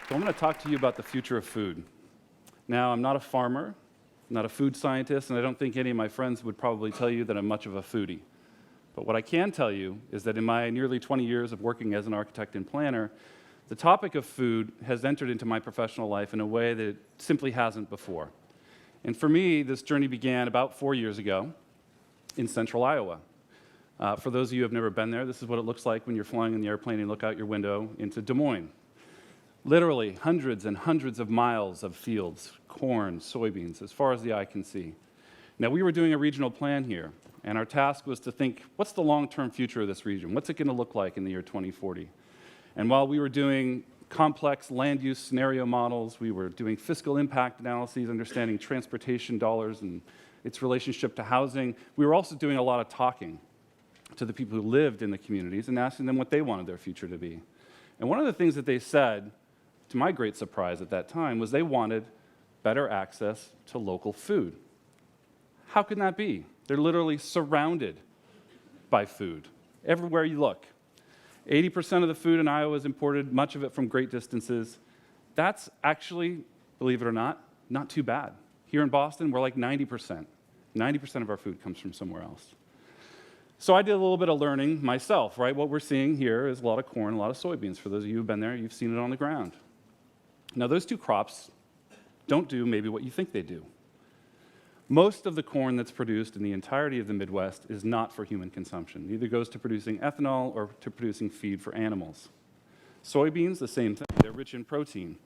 So I'm going to talk to you about the future of food. Now, I'm not a farmer, not a food scientist, and I don't think any of my friends would probably tell you that I'm much of a foodie. But what I can tell you is that in my nearly 20 years of working as an architect and planner, the topic of food has entered into my professional life in a way that it simply hasn't before. And for me, this journey began about 4 years ago in central Iowa. For those of you who have never been there, this is what it looks like when you're flying in the airplane and look out your window into Des Moines. Literally hundreds and hundreds of miles of fields, corn, soybeans, as far as the eye can see. Now, we were doing a regional plan here, and our task was to think, what's the long-term future of this region? What's it going to look like in the year 2040? And while we were doing complex land use scenario models, we were doing fiscal impact analyses, understanding transportation dollars and its relationship to housing, we were also doing a lot of talking to the people who lived in the communities and asking them what they wanted their future to be. And one of the things that they said, to my great surprise at that time, was they wanted better access to local food. How can that be? They're literally surrounded by food everywhere you look. 80% of the food in Iowa is imported, much of it from great distances. That's actually, believe it or not too bad. Here in Boston, we're like 90%. 90% of our food comes from somewhere else. So I did a little bit of learning myself, right? What we're seeing here is a lot of corn, a lot of soybeans. For those of you who've been there, you've seen it on the ground. Now, those two crops don't do maybe what you think they do. Most of the corn that's produced in the entirety of the Midwest is not for human consumption. It either goes to producing ethanol or to producing feed for animals. Soybeans, the same thing. They're rich in protein.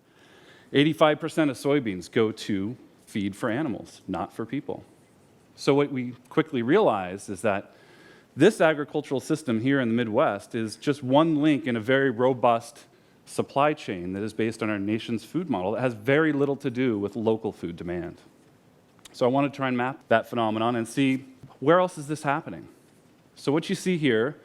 85% of soybeans go to feed for animals, not for people. So what we quickly realized is that this agricultural system here in the Midwest is just one link in a very robust supply chain that is based on our nation's food model that has very little to do with local food demand. So I want to try and map that phenomenon and see where else is this happening. So what you see here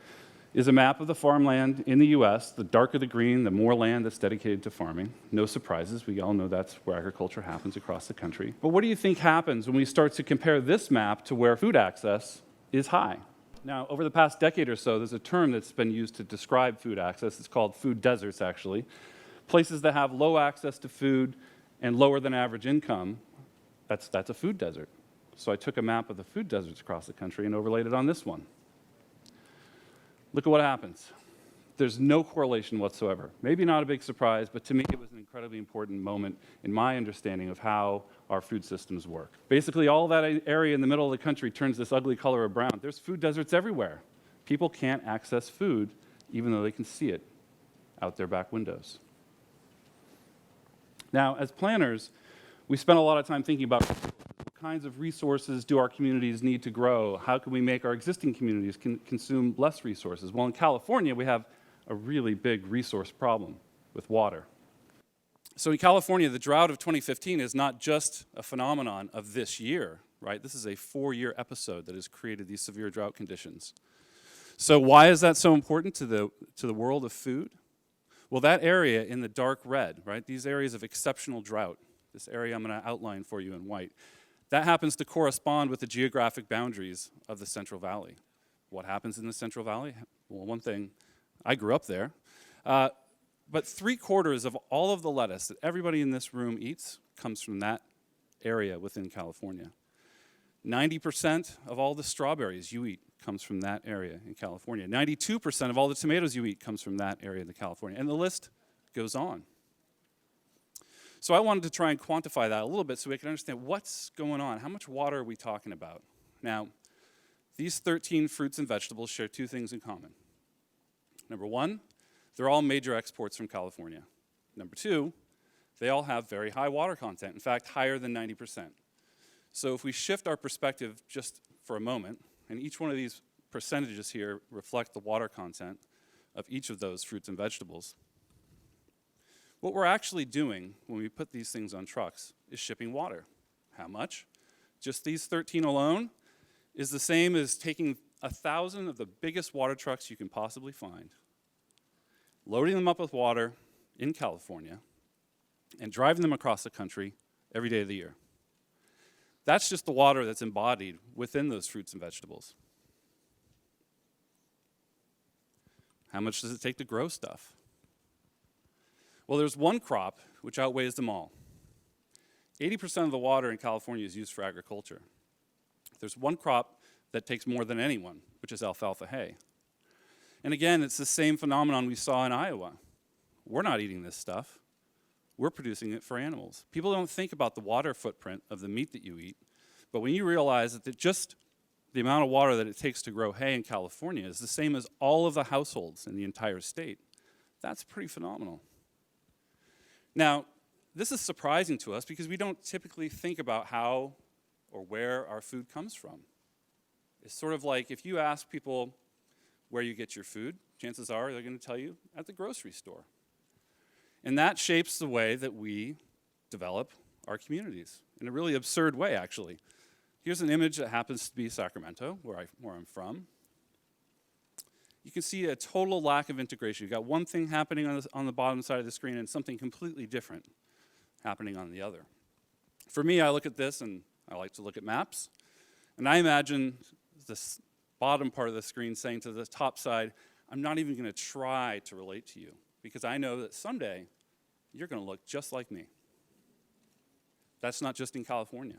is a map of the farmland in the US. The darker the green, the more land that's dedicated to farming. No surprises, we all know that's where agriculture happens across the country. But what do you think happens when we start to compare this map to where food access is high? Now, over the past decade or so, there's a term that's been used to describe food access. It's called food deserts, actually. Places that have low access to food and lower than average income, that's a food desert. So I took a map of the food deserts across the country and overlaid it on this one. Look at what happens. There's no correlation whatsoever. Maybe not a big surprise, but to me it was an incredibly important moment in my understanding of how our food systems work. Basically, all that area in the middle of the country turns this ugly color of brown. There's food deserts everywhere. People can't access food even though they can see it out their back windows. Now, as planners, we spend a lot of time thinking about what kinds of resources do our communities need to grow? How can we make our existing communities consume less resources? Well, in California, we have a really big resource problem with water. So in California, the drought of 2015 is not just a phenomenon of this year, right? This is a 4-year episode that has created these severe drought conditions. So why is that so important to the world of food? Well, that area in the dark red, right? These areas of exceptional drought, this area I'm going to outline for you in white, that happens to correspond with the geographic boundaries of the Central Valley. What happens in the Central Valley? Well, one thing, I grew up there, but 3/4 of all of the lettuce that everybody in this room eats comes from that area within California. 90% of all the strawberries you eat comes from that area in California. 92% of all the tomatoes you eat comes from that area in California. And the list goes on. So I wanted to try and quantify that a little bit so we can understand what's going on. How much water are we talking about? Now, these 13 fruits and vegetables share two things in common. Number one, they're all major exports from California. Number two, they all have very high water content, in fact, higher than 90%. So if we shift our perspective just for a moment, and each one of these percentages here reflect the water content of each of those fruits and vegetables, what we're actually doing when we put these things on trucks is shipping water. How much? Just these 13 alone is the same as taking 1,000 of the biggest water trucks you can possibly find, loading them up with water in California, and driving them across the country every day of the year. That's just the water that's embodied within those fruits and vegetables. How much does it take to grow stuff? Well, there's one crop which outweighs them all. 80% of the water in California is used for agriculture. There's one crop that takes more than anyone, which is alfalfa hay. And again, it's the same phenomenon we saw in Iowa. We're not eating this stuff. We're producing it for animals. People don't think about the water footprint of the meat that you eat, but when you realize that just the amount of water that it takes to grow hay in California is the same as all of the households in the entire state, that's pretty phenomenal. Now, this is surprising to us because we don't typically think about how or where our food comes from. It's sort of like if you ask people where you get your food, chances are they're going to tell you at the grocery store. And that shapes the way that we develop our communities in a really absurd way, actually. Here's an image that happens to be Sacramento, where I'm from. You can see a total lack of integration. You've got one thing happening on the bottom side of the screen and something completely different happening on the other. For me, I look at this and I like to look at maps. And I imagine this bottom part of the screen saying to the top side, I'm not even going to try to relate to you because I know that someday you're going to look just like me. That's not just in California.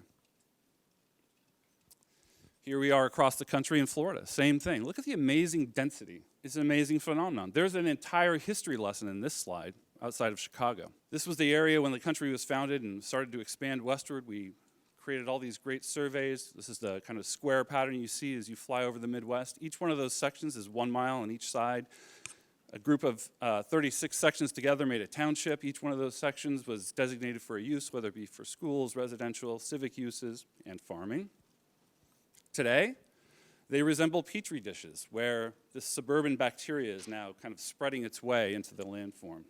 Here we are across the country in Florida, same thing. Look at the amazing density. It's an amazing phenomenon. There's an entire history lesson in this slide outside of Chicago. This was the area when the country was founded and started to expand westward. We created all these great surveys. This is the kind of square pattern you see as you fly over the Midwest. Each one of those sections is 1 mile on each side. A group of 36 sections together made a township. Each one of those sections was designated for a use, whether it be for schools, residential, civic uses, and farming. Today, they resemble petri dishes, where this suburban bacteria is now kind of spreading its way into the landform.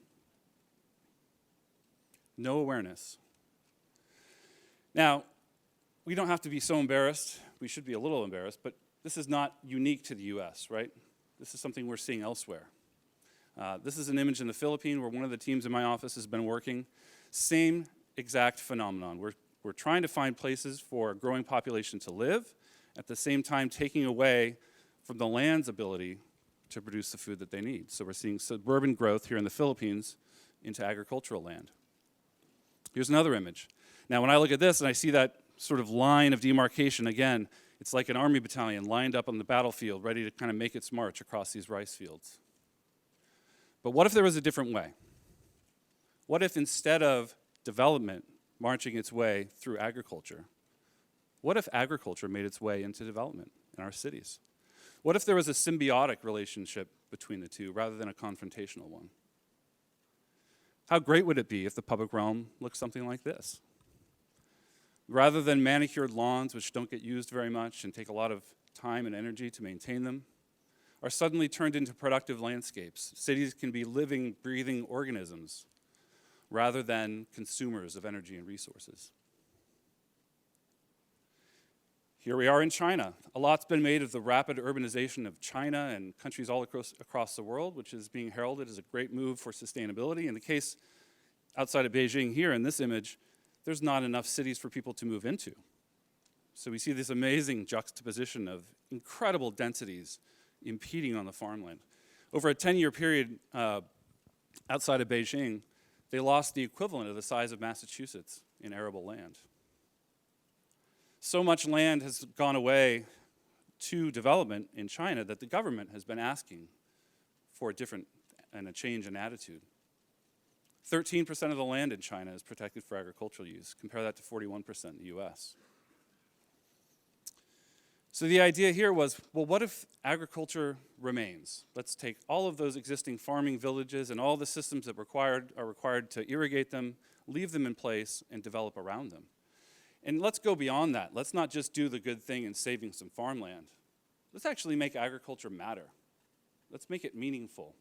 No awareness. Now, we don't have to be so embarrassed. We should be a little embarrassed, but this is not unique to the US, right? This is something we're seeing elsewhere. This is an image in the Philippines where one of the teams in my office has been working. Same exact phenomenon. We're trying to find places for a growing population to live, at the same time taking away from the land's ability to produce the food that they need. So we're seeing suburban growth here in the Philippines into agricultural land. Here's another image. Now, when I look at this and I see that sort of line of demarcation, again, it's like an army battalion lined up on the battlefield, ready to kind of make its march across these rice fields. But what if there was a different way? What if instead of development marching its way through agriculture, what if agriculture made its way into development in our cities? What if there was a symbiotic relationship between the two rather than a confrontational one? How great would it be if the public realm looked something like this? Rather than manicured lawns, which don't get used very much and take a lot of time and energy to maintain them, are suddenly turned into productive landscapes. Cities can be living, breathing organisms rather than consumers of energy and resources. Here we are in China. A lot's been made of the rapid urbanization of China and countries all across the world, which is being heralded as a great move for sustainability. In the case outside of Beijing here in this image, there's not enough cities for people to move into. So we see this amazing juxtaposition of incredible densities impeding on the farmland. Over a 10-year period outside of Beijing, they lost the equivalent of the size of Massachusetts in arable land. So much land has gone away to development in China that the government has been asking for a change in attitude. 13% of the land in China is protected for agricultural use. Compare that to 41% in the US. So the idea here was, well, what if agriculture remains? Let's take all of those existing farming villages and all the systems that are required to irrigate them, leave them in place, and develop around them. And let's go beyond that. Let's not just do the good thing in saving some farmland. Let's actually make agriculture matter. Let's make it meaningful.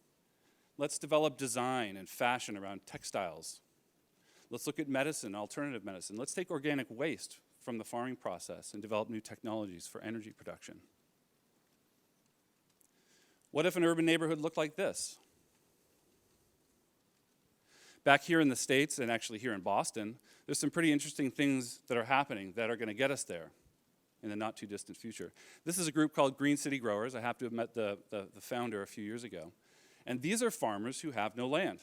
Let's develop design and fashion around textiles. Let's look at medicine, alternative medicine. Let's take organic waste from the farming process and develop new technologies for energy production. What if an urban neighborhood looked like this? Back here in the States, and actually here in Boston, there's some pretty interesting things that are happening that are going to get us there in the not too distant future. This is a group called Green City Growers. I have to have met the founder a few years ago. And these are farmers who have no land.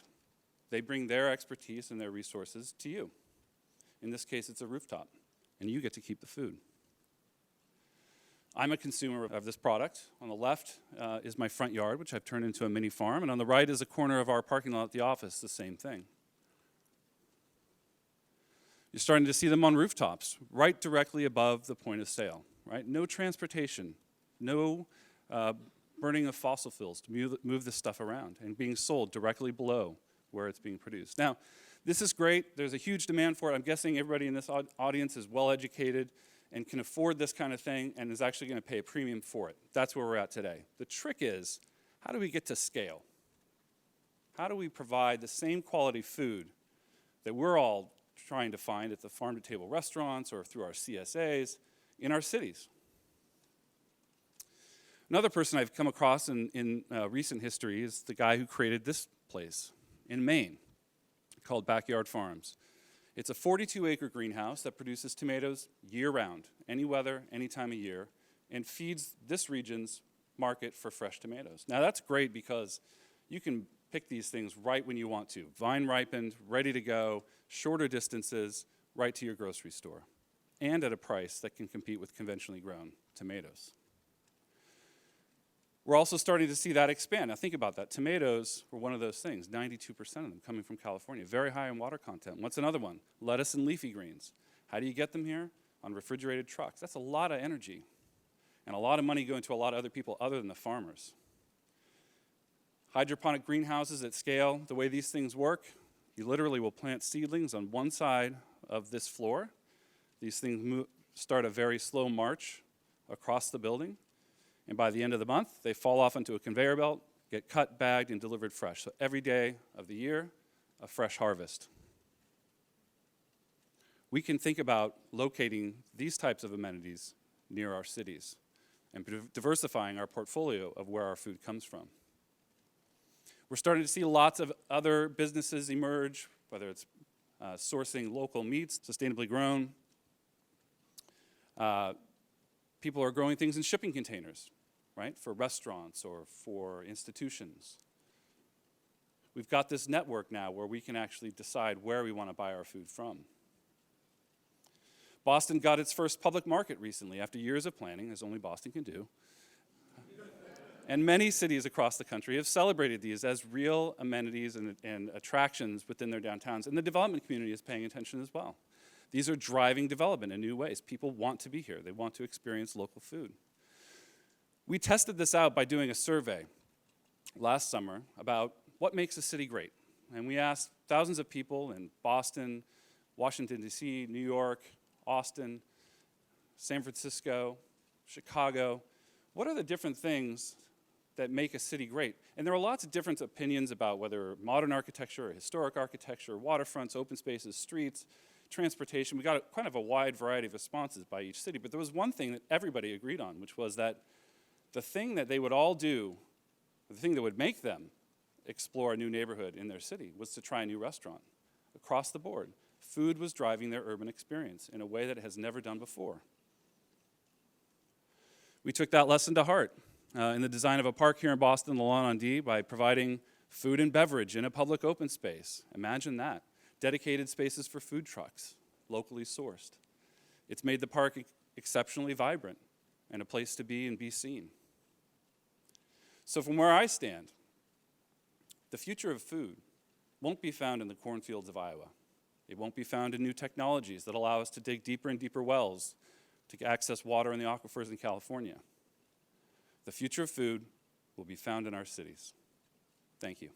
They bring their expertise and their resources to you. In this case, it's a rooftop, and you get to keep the food. I'm a consumer of this product. On the left is my front yard, which I've turned into a mini farm, and on the right is a corner of our parking lot at the office, the same thing. You're starting to see them on rooftops, right directly above the point of sale, right? No transportation, no burning of fossil fuels to move this stuff around, and being sold directly below where it's being produced. Now, this is great. There's a huge demand for it. I'm guessing everybody in this audience is well educated and can afford this kind of thing and is actually going to pay a premium for it. That's where we're at today. The trick is, how do we get to scale? How do we provide the same quality food that we're all trying to find at the farm-to-table restaurants or through our CSAs in our cities? Another person I've come across in recent history is the guy who created this place in Maine called Backyard Farms. It's a 42-acre greenhouse that produces tomatoes year-round, any weather, any time of year, and feeds this region's market for fresh tomatoes. Now that's great because you can pick these things right when you want to. Vine ripened, ready to go, shorter distances, right to your grocery store, and at a price that can compete with conventionally grown tomatoes. We're also starting to see that expand. Now think about that. Tomatoes were one of those things, 92% of them coming from California, very high in water content. What's another one? Lettuce and leafy greens. How do you get them here? On refrigerated trucks. That's a lot of energy and a lot of money going to a lot of other people other than the farmers. Hydroponic greenhouses at scale, the way these things work, you literally will plant seedlings on one side of this floor. These things start a very slow march across the building. And by the end of the month, they fall off onto a conveyor belt, get cut, bagged, and delivered fresh. So every day of the year, a fresh harvest. We can think about locating these types of amenities near our cities and diversifying our portfolio of where our food comes from. We're starting to see lots of other businesses emerge, whether it's sourcing local meats, sustainably grown. People are growing things in shipping containers, right, for restaurants or for institutions. We've got this network now where we can actually decide where we want to buy our food from. Boston got its first public market recently after years of planning, as only Boston can do. And many cities across the country have celebrated these as real amenities and attractions within their downtowns, and the development community is paying attention as well. These are driving development in new ways. People want to be here. They want to experience local food. We tested this out by doing a survey last summer about what makes a city great. And we asked thousands of people in Boston, Washington, D.C., New York, Austin, San Francisco, Chicago, what are the different things that make a city great? And there are lots of different opinions about whether modern architecture or historic architecture, waterfronts, open spaces, streets, transportation. We got kind of a wide variety of responses by each city, but there was one thing that everybody agreed on, which was that the thing that they would all do, the thing that would make them explore a new neighborhood in their city was to try a new restaurant. Across the board, food was driving their urban experience in a way that it has never done before. We took that lesson to heart in the design of a park here in Boston, the Lawn on D, by providing food and beverage in a public open space. Imagine that. Dedicated spaces for food trucks, locally sourced. It's made the park exceptionally vibrant and a place to be and be seen. So from where I stand, the future of food won't be found in the cornfields of Iowa. It won't be found in new technologies that allow us to dig deeper and deeper wells to access water in the aquifers in California. The future of food will be found in our cities. Thank you.